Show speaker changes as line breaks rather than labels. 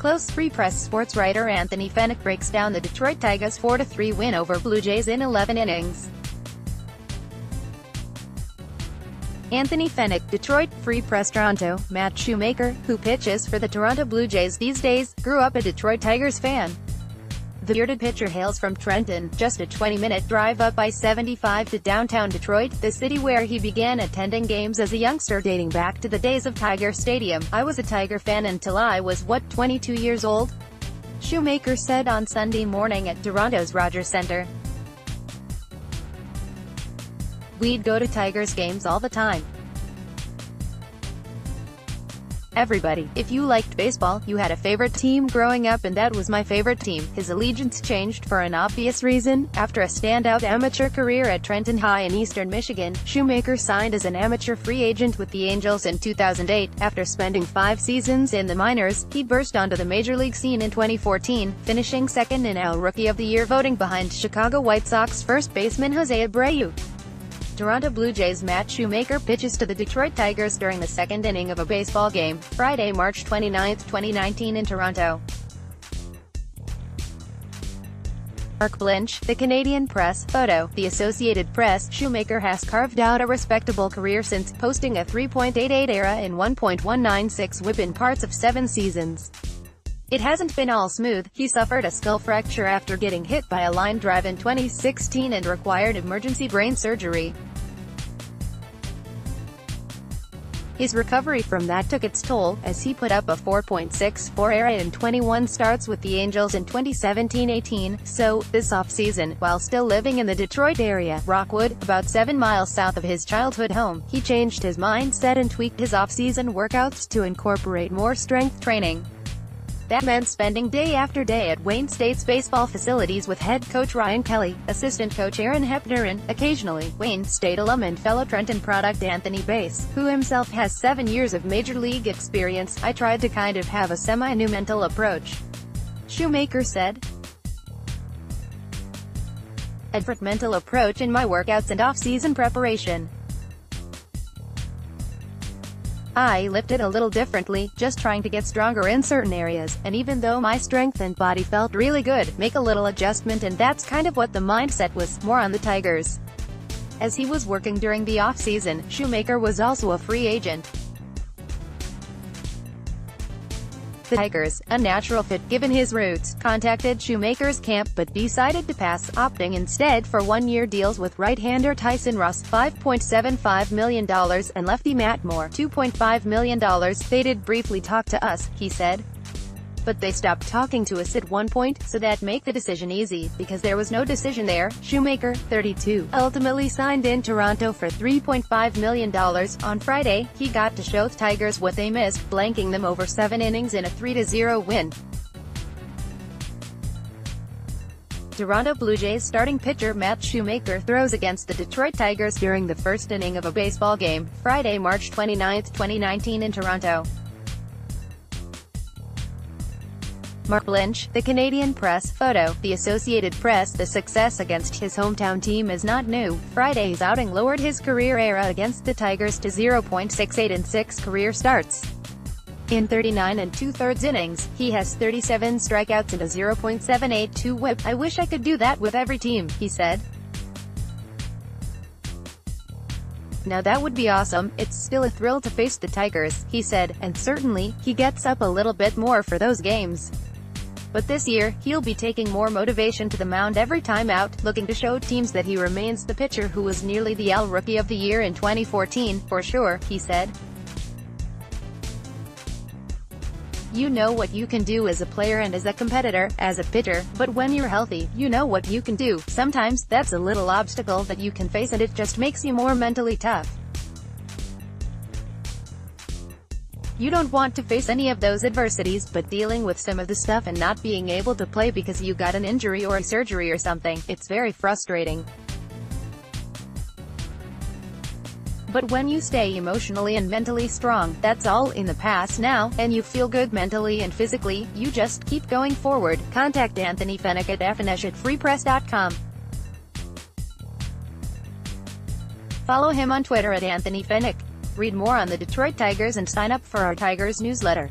close. Free Press sports writer Anthony Fenech breaks down the Detroit Tigers' 4-3 win over Blue Jays in 11 innings. Anthony Fenech, Detroit. Free Press. Toronto. Matt Shoemaker, who pitches for the Toronto Blue Jays these days, grew up a Detroit Tigers fan. The bearded pitcher hails from Trenton, just a 20-minute drive up I-75 to downtown Detroit, the city where he began attending games as a youngster dating back to the days of Tiger Stadium. "I was a Tiger fan until I was, 22 years old?" Shoemaker said on Sunday morning at Toronto's Rogers Centre. "We'd go to Tigers games all the time. Everybody, if you liked baseball, you had a favorite team growing up, and that was my favorite team." His allegiance changed for an obvious reason. After a standout amateur career at Trenton High in eastern Michigan, Shoemaker signed as an amateur free agent with the Angels in 2008. After spending 5 seasons in the minors, he burst onto the major league scene in 2014, finishing second in AL Rookie of the Year voting behind Chicago White Sox first baseman Jose Abreu. Toronto Blue Jays' Matt Shoemaker pitches to the Detroit Tigers during the second inning of a baseball game, Friday, March 29, 2019 in Toronto. Mark Blinch, The Canadian Press. Photo, The Associated Press. Shoemaker has carved out a respectable career since posting a 3.88 ERA and 1.196 WHIP in parts of 7 seasons. It hasn't been all smooth. He suffered a skull fracture after getting hit by a line drive in 2016 and required emergency brain surgery. His recovery from that took its toll, as he put up a 4.64 ERA in 21 starts with the Angels in 2017-18, so, this offseason, while still living in the Detroit area, Rockwood, about 7 miles south of his childhood home, he changed his mindset and tweaked his off-season workouts to incorporate more strength training. That meant spending day after day at Wayne State's baseball facilities with head coach Ryan Kelly, assistant coach Aaron Hepner, and, occasionally, Wayne State alum and fellow Trenton product Anthony Bass, who himself has 7 years of major league experience. "I tried to kind of have a semi-new mental approach," Shoemaker said. "A different mental approach in my workouts and off-season preparation. I lifted a little differently, just trying to get stronger in certain areas, and even though my strength and body felt really good, make a little adjustment, and that's kind of what the mindset was." More on the Tigers. As he was working during the off-season, Shoemaker was also a free agent. The Tigers, a natural fit given his roots, contacted Shoemaker's camp but decided to pass, opting instead for 1-year deals with right-hander Tyson Ross, $5.75 million, and lefty Matt Moore, $2.5 million. "They did briefly talk to us," he said. "But they stopped talking to us at one point, so that made the decision easy, because there was no decision there." Shoemaker, 32, ultimately signed in Toronto for $3.5 million. On Friday, he got to show the Tigers what they missed, blanking them over 7 innings in a 3-0 win. Toronto Blue Jays starting pitcher Matt Shoemaker throws against the Detroit Tigers during the first inning of a baseball game, Friday, March 29, 2019 in Toronto. Mark Blinch, The Canadian Press. Photo, The Associated Press. The success against his hometown team is not new. Friday's outing lowered his career ERA against the Tigers to 0.68 in 6 career starts. In 39 2/3 innings, he has 37 strikeouts and a 0.782 WHIP. "I wish I could do that with every team," he said. "Now that would be awesome. It's still a thrill to face the Tigers," he said, and certainly, he gets up a little bit more for those games. But this year, he'll be taking more motivation to the mound every time out, looking to show teams that he remains the pitcher who was nearly the AL Rookie of the Year in 2014, for sure, he said. "You know what you can do as a player and as a competitor, as a pitcher, but when you're healthy, you know what you can do. Sometimes, that's a little obstacle that you can face and it just makes you more mentally tough. You don't want to face any of those adversities, but dealing with some of the stuff and not being able to play because you got an injury or a surgery or something, it's very frustrating. But when you stay emotionally and mentally strong, that's all in the past now, and you feel good mentally and physically, you just keep going forward." Contact Anthony Fenech at fenech@freepress.com. Follow him on Twitter at Anthony Fenech. Read more on the Detroit Tigers and sign up for our Tigers newsletter.